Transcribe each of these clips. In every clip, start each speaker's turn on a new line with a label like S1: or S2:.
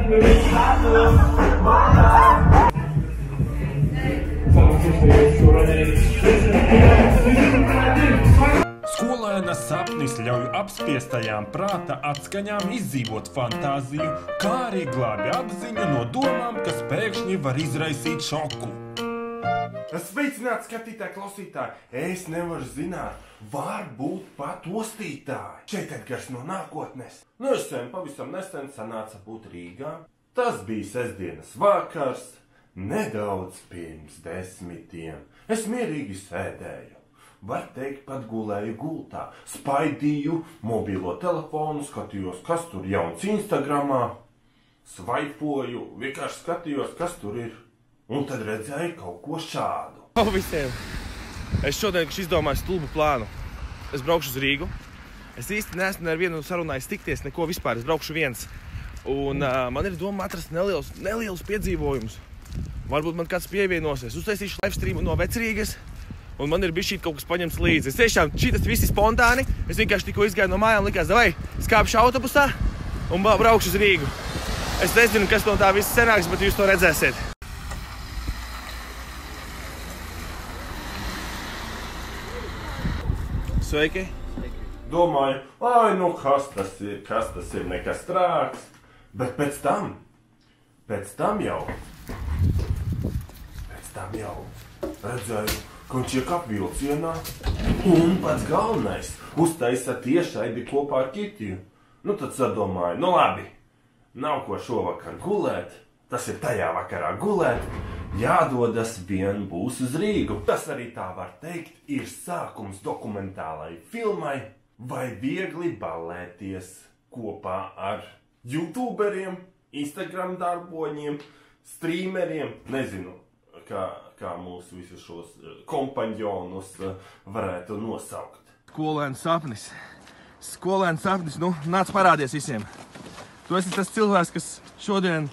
S1: Skolēna sapnis ļauj apspiestajām prāta atskaņām izdzīvot fantāziju, kā arī glābi apziņu no domām, kas pēkšņi var izraisīt šoku. Sveicināti, skatītāji, klausītāji! Es nevaru zināt, varbūt pat ostītāji. Šeit Edgars no nākotnes. Pavisam nesen sanāca būt Rīgā. Tas bija sestdienas vakars, nedaudz pirms 10. Es mierīgi sēdēju. Var teikt, pat gulēju gultā. Spaidīju mobilo telefonu, skatījos, kas tur jauns Instagramā. Svaipoju, vienkārši skatījos, kas tur ir. Un tad redzēju kaut ko šādu.
S2: Visiem! Es šodien izdomāju stulbu plānu. Es braukšu uz Rīgu. Es īsti neesmu nevienu sarunājis tikties, neko vispār. Es braukšu viens. Un man ir doma atrast nelielus piedzīvojumus. Varbūt man kāds pievienosies. Uztaisīšu live streamu no Vecrīgas. Un man ir bišķīt kaut kas paņemts līdzi. Es tiešām šitas visi spontāni. Es vienkārši tikko izgāju no mājām, likās, davai, skāpšu autobusā un braukšu uz Rīgu. Es nezinu, kas no tā viss senāks, bet jūs to redzēsiet. Sveiki!
S1: Domāju, kas tas ir, nekas trāks. Bet pēc tam jau redzēju, ka viņš iek apvilcienā. Un pats galvenais uztaisa tiešraidi kopā ar Kitiju. Tad sadomāju, labi, nav ko šovakar gulēt. Tas ir tajā vakarā gulēt. Jādodas vien būs uz Rīgu. Tas arī tā var teikt, ir sākums dokumentālai filmai vai viegli ballēties kopā ar youtuberiem, Instagram darboņiem, streameriem. Nezinu, kā mūsu visus šos kompanjonus varētu nosaukt.
S2: Skolēns sapnis, nāc parādies visiem. Tu esi tas cilvēks, kas šodien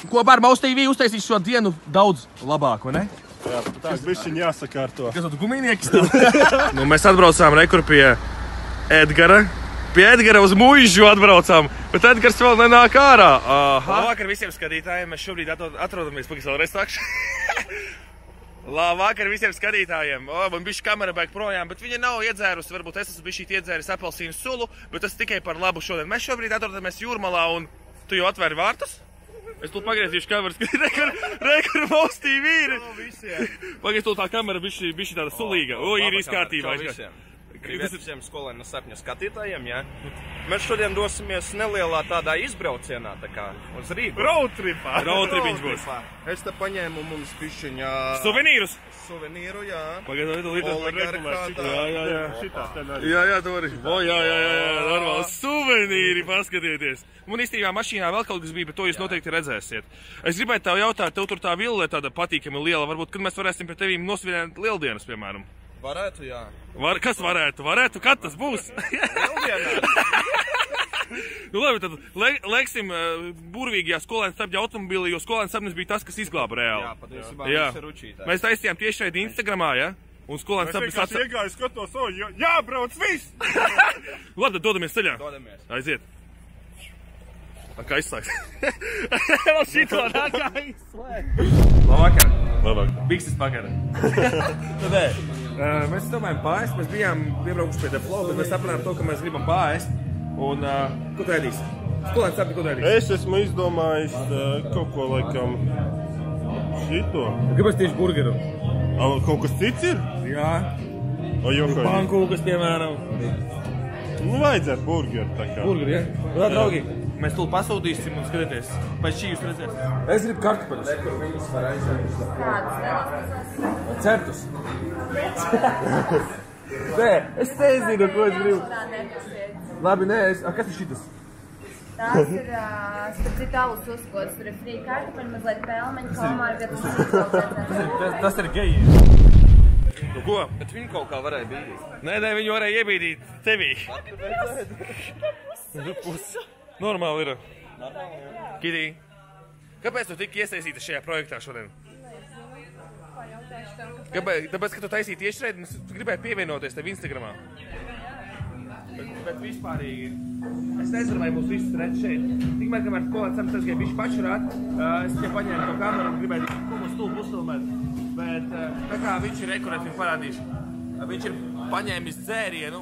S2: kopā ar Maus TV uztaisīs šo dienu daudz labāk, vai ne?
S3: Jā, tā bišķiņ jāsakārto.
S2: Kas tu gumīnieks tev? Mēs atbraucām rekur pie Edgara. Pie Edgara uz muižu atbraucām, bet Edgars vēl nenāk ārā. Labvakar visiem skatītājiem. Mēs šobrīd atrodamies, pagais vēlreiz sākšu. Labvakar visiem skatītājiem. Man bišķi kamera bēg projām, bet viņa nav iedzērusi. Varbūt es esmu bišķīt iedzēris apelsīnu sulu, bet tas tikai par labu šodien. Mēs šobrīd atrodamies Jūrmalā un tu jau atvēri vārtus? Es tu pagriezīšu kameras, rekur Maus TV ir. Pagaiz tu tā kamera bišķi tāda sulīga. Ir izkārtībā.
S4: Привет всем Skolēna sapņu skatītājiem, jā. Mēs šodien dosimies nelielā tādā izbraucienā, tā kā uz Rīgu.
S2: Roadtripā. Roadtripiņš būs.
S4: Es te paņēmu mums pišķiņā...
S2: Suvenīrus?
S4: Suvenīru, jā.
S2: Pagaidu,
S4: Oligarkātā.
S2: Jā, tu vari. Jā, normāli. Suvenīri, paskatieties. Man īstībā mašīnā vēl kaut kas bija, bet to jūs noteikti redzēsiet. Es gribētu tev jautāt, tev tur tā villa tāda patīkami liela, varbūt, kad mēs varēsim pie tevīm nosvinēt lieldienas, piemēram.
S4: Varētu, jā.
S2: Kas varētu? Varētu? Kad tas būs?
S4: Lieldienā.
S2: Labi, tad leksim burvīgajā Skolēna sapņa automobilī, jo Skolēna sapnis bija tas, kas izglāba reāli.
S4: Jā, patiesībā viss ir ručītājs.
S2: Mēs taisījām tiešraidi Instagramā, ja? Un Skolēna sapnis...
S3: Es vienkārši iegāju skatos, jābrauc viss!
S2: Labi, tad dodamies ceļā.
S4: Dodamies.
S2: Aiziet. Kā izslēgt? Vēl šito kā izslēgt. Labvakar.
S3: Labāk.
S2: Bikses pagara. Mēs domājam pārēst, mēs bijām piebraukuši pie Deflo, bet mēs sapratām to, ka mēs gribam pārēst. Un ko tu ēdīsi? Skolēns sapni, ko tu ēdīsi?
S3: Es esmu izdomājis kaut ko laikam šito.
S2: Kāpēc tieši burgeru?
S3: Kaut kas cits ir?
S2: Jā.
S3: Pankūkas,
S2: piemēram.
S3: Vajadzētu burgeru tā kā.
S2: Burgeru, ja? Tā, draugi, mēs tūl pasūtīsim un skatieties. Pēc šī jūs redzēsiet. Es gribu kartupeļus.
S5: Kur viņas var aiziet? Kādas?
S2: Ceptus. Nē, es nezinu, ko es gribu. Labi, nē, kas ir šitas?
S5: Tās ir, starp citu, alus uzkodas. Tur ir frī kartupeļi, mazliet pelmeņi, kalmāri, vietas.
S2: Tas ir geji. Nu ko?
S4: Bet viņi kaut kā varēja bīdīt.
S2: Nē, viņi varēja iebīdīt tevī. Normāli ir. Kitī, kāpēc tu tiki iesaistīta šajā projektā šodien? Tāpēc, ka tu taisīji tiešraidi, es gribēju pievienoties tev Instagramā. Bet vispārīgi, es nezinu, vai mūs visus redz šeit. Tikmēr, kamēr skolēns Sams tikai bišķi pačurāt, es tikai paņēmu to kameru un gribēju ko mums stulbu uzfilmēt. Bet tā kā viņš ir rekurēt, viņu parādīšu. Viņš ir paņēmis dzērienu,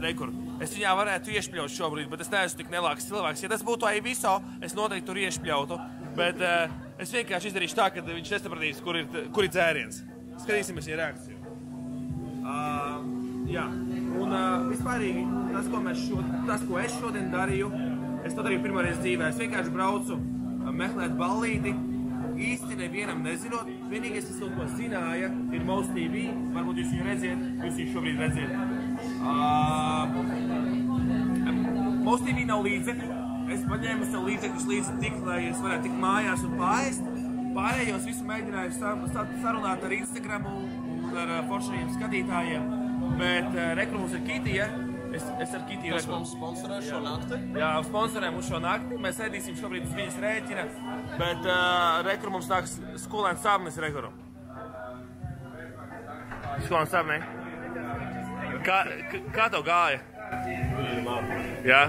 S2: rekur. Es viņā varētu iešpļaut šobrīd, bet es neesmu tik nelāks cilvēks. Ja tas būtu Aiviso, es noteikti tur iešpļautu. Bet es vienkārši izdarīšu tā, ka viņš nesapratīs, kur ir dzēriens. Skatīsimies viņa reakciju. Jā, un vispārīgi tas, ko es šodien darīju, es to darīju pirmoreiz dzīvē. Es vienkārši braucu meklēt ballīti, īsti nevienam nezinot. Vienīgais, kas to zināja, ir Most TV. Varbūt jūs viņu redziet, jūs viņu šobrīd redziet. Most TV nav līdzekļu. Es paņēmu sev līdzekļus līdzi tik, lai es varētu tikt mājās un pārēst. Pārējos visu mēģināju sarunāt ar Instagramu un ar foršajiem skatītājiem. Bet rekur mums ir Kitija. Es ar Kitiju
S4: Kas mums sponsorē šo nakti?
S2: Jā, sponsorē mums šo nakti. Mēs ēdīsim šobrīd uz viņas rēķina. Bet rekur mums nāks skolēns Sāvnis rekuru. Skolēns Sāvnī. Kā tev gāja? Jā?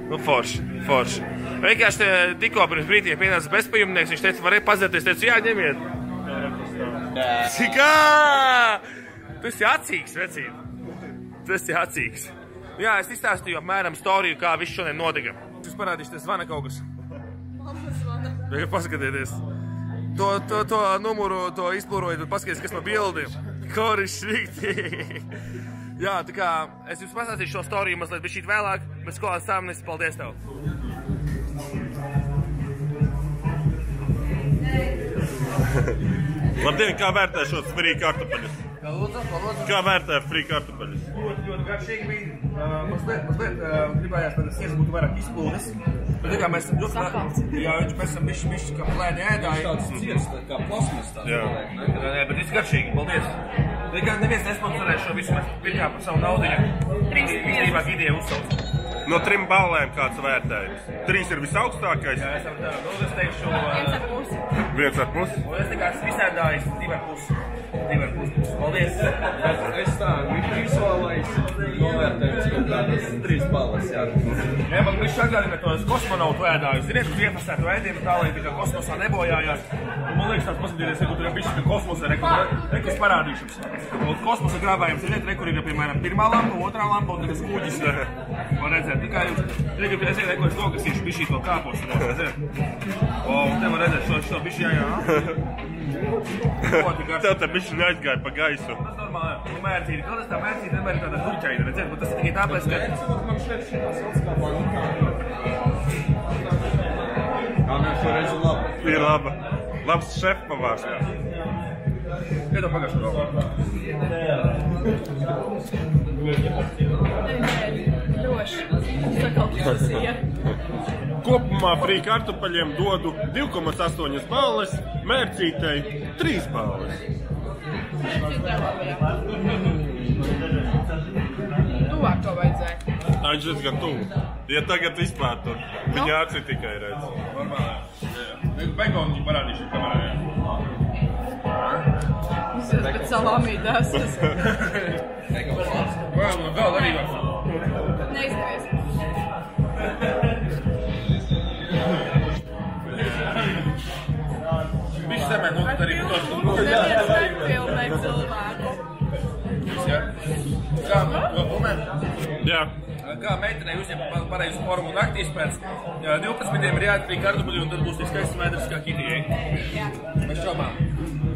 S2: Nu, forši. Vienkārši tikko pirms brīdī pienāca bezpajumnieks, viņš teica, varēja pazēties, teicu, jā, ņemiet. Kā? Tu esi acīgs, vecīt. Tu esi acīgs. Jā, es izstāstīju apmēram storiju, kā viss šodien notika. Es parādīšu, te zvana kaut kas.
S5: Mamma zvana.
S2: Vajag paskatīties. To numuru, to izplūroju, tad paskaties, kas no bildi. Kur ir šrīktīgi. Jā, tā kā es jums pastāstīšu šo storiju mazliet bišķīt vēlāk, bet skolēns Sāvnis, paldies tev.
S3: Labdien, kā vērtē šos free kartupeļus? Kā vērtē free kartupeļus?
S2: Ļoti garšīgi bija. Mazliet gribējās, lai tas būtu vairāk izplūdes. Bet tā kā mēs esam bišķi kā plēni ēdāji.
S4: Tāds ciest, kā plasmas tāds.
S3: Jā.
S2: Nē, bet viss garšīgi, paldies. Neviens nesponsorē šo visu, mēs pirkām par savu naudiņu. Īstenībā ideja uzsauc.
S3: No 3 ballēm kāds vērtējums? 3 ir visaugstākais?
S2: Jā, esam tā, es teikšu...
S3: 1,5.
S2: Un es tā kā esmu izsēdājis 2,5. Paldies.
S4: Es tā, visuālais novērtējums, ka tādas 3 balles, jā.
S2: Jā, man viņš atgādina tos kosmonautu ēdājus. Ziniet, uz iepasētu ēdienu tā, lai tikai kosmosā nebojājās. Un man liekas tāds paskatīties, ka tur ir bišķi kosmosa rekas parādīšanas. Un kosmosa grābājums, ziniet, kur ir, piemēram, pirmā lampa, otrā lampa un tas kuģis. Var redzēt, tikai jūs, es nokasīšu bišķī to kāpos. Un te var redzēt šo bišķi, jā.
S3: Tev te bišķi neaizgāja pa gaisu.
S2: Tas normāli, mērcīti. Kaut tas tā mērcīti vienmēr ir tāda duļķaina, redzēt, bet tas ir tikai tāpēc, ka...
S4: Man šeit šitā sauc kā bankā. Jā, mēs šoreiz ir laba.
S3: Ir laba. Labs šefpavārs.
S2: Iedod pagašu galvu.
S5: Droši. Sakalpstasīja.
S3: Kopumā free kartupeļiem dodu 2,8 balles, mērcītei 3 balles.
S5: Tuvāk to vajadzēja.
S3: Viņš diezgan tuvu. Ja tagad vispār tur, viņa aci tikai redz.
S2: Normāli. Begonu viņi parādīšu kamerā, jā.
S5: Jūs esat pēc salāmītās.
S2: Vēl arī var.
S5: Neizdevies.
S2: Viņš zemē nokat arī tos.
S5: Neviens nefilmē cilvēku.
S2: Kā, moment.
S3: Jā.
S2: Kā meitenei uzņem pareizu formu naktīs pēc 12 ir jāatkrīt kartupeļi un tad būs tik skaists mēdrs kā Kitijai. Mēs šaubām.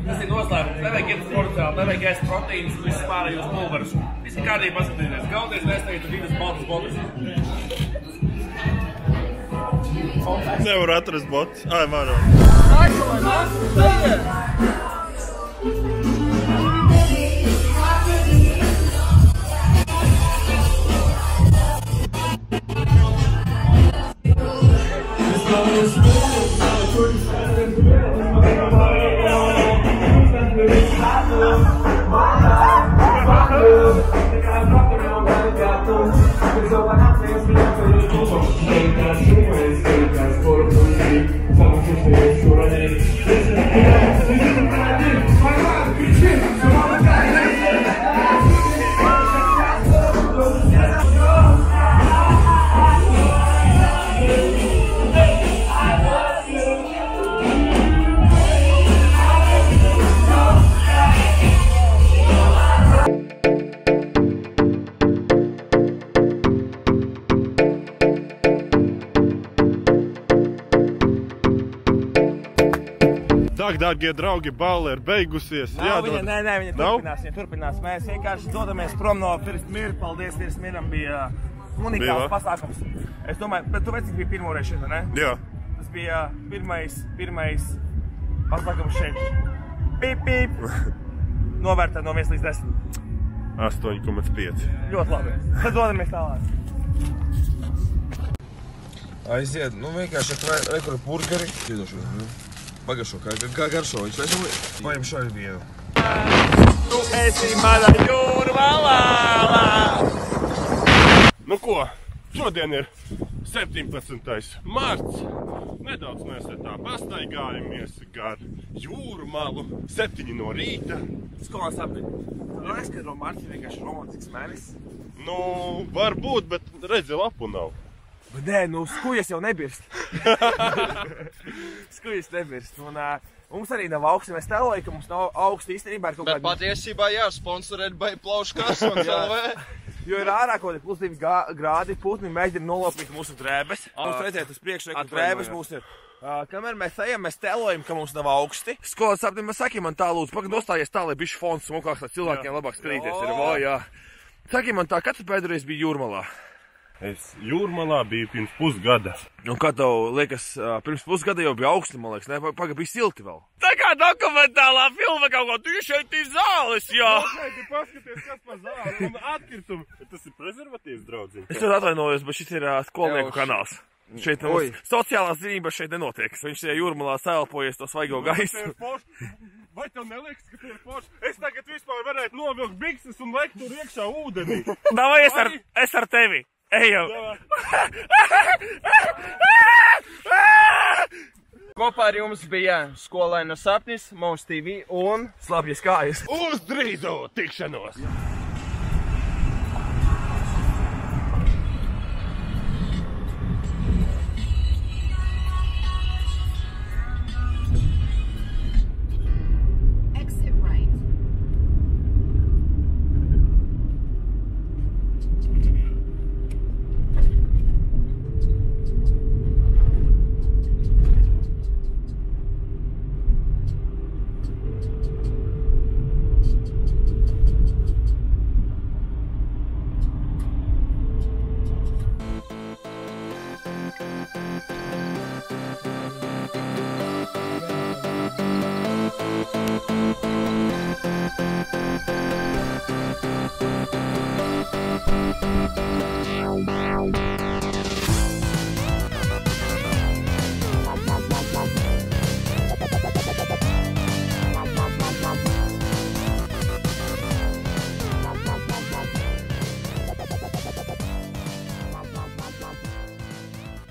S2: Tas ir noslēpums. Nevajag iet sportāli, nevajag ēst proteīnus un visus pārējos pulverus. Visi kārtīgi paskatīties. Galvenais nestājot divas baltas botas.
S3: Nevar atrast botus. Ai, varu. Ak, dārgie draugi, balle ir beigusies.
S2: Viņa turpinās. Mēs vienkārši dodamies prom no Firstmīra. Paldies, Firstmīram bija unikāls pasākums. Es domāju, bet tu vecik bija pirmo reizi šeit, ne?
S3: Jā.
S2: Tas bija pirmais pasākums šeit. Pīp, pīp. Novērtē no 1 līdz 10.
S3: 8,5.
S2: Ļoti labi. Tad dodamies tālāk. Aiziet, vienkārši rekur burgeri. Pagaršo, kā garšo. Viņš taisam, paņem šo vienu. Tu esi mana Jūrmalā!
S3: Nu ko, šodien ir 17. marts. Nedaudz mēs tā pastaigājamies gar Jūrmalu. 7 no rīta.
S2: Skolās apīt. Tu neskaidro, marts ir vienkārši romantisks mēnesis?
S3: Nu, varbūt, bet redzi, lapu nav.
S2: Bet nē, skujas jau nebirst. Skujas nebirst. Un mums arī nav augsti. Mēs tēloju, ka mums nav augsti īstenībā.
S4: Bet patiesībā jā, sponsorēt by Plaušu Karsons LV.
S2: Jo ir ārā kaut kādi +2 grādi, putni mēģina nolopīt mūsu drēbes. Mums redzēt uz priekšu, ka drēbes mūs ir. Kamēr mēs ejam, mēs tēlojam, ka mums nav augsti. Skolas aptīm, saki man tā lūdzu, pagad nostājies tā, lai bišķi fons smukāks, lai cilvēkiem labāk skatīties ir. Jā. Saki man tā, kad tu pēdējais biji Jūrmalā?
S3: Es Jūrmalā biju pirms pusgada.
S2: Un kā tev liekas, pirms pusgada jau bija augsti, man liekas, ne? Pagad bija silti vēl. Tā kā dokumentālā filma kaut ko, tu šeit ir zāles, jā!
S3: Šeit ir paskaties, kas pa zāli un atkritumi. Tas ir prezervatīvs, draudziņ.
S2: Es ļoti atvainojos, bet šis ir skolnieku kanāls. Šeit sociālās zinības šeit nenotiek. Viņš ir Jūrmalā sēlpojies to svaigo gaisu.
S3: Vai tev neliekas, ka tie ir forši? Es tagad vispār varētu novilkt bikses un lekt tur iekšā ūdenī.
S2: Davai, es ar tevi. Ejam!
S4: Kopā ar jums bija Skolaina sapnis, Mums TV un
S2: Slapjas kājas.
S3: Uz drīzo tikšanos!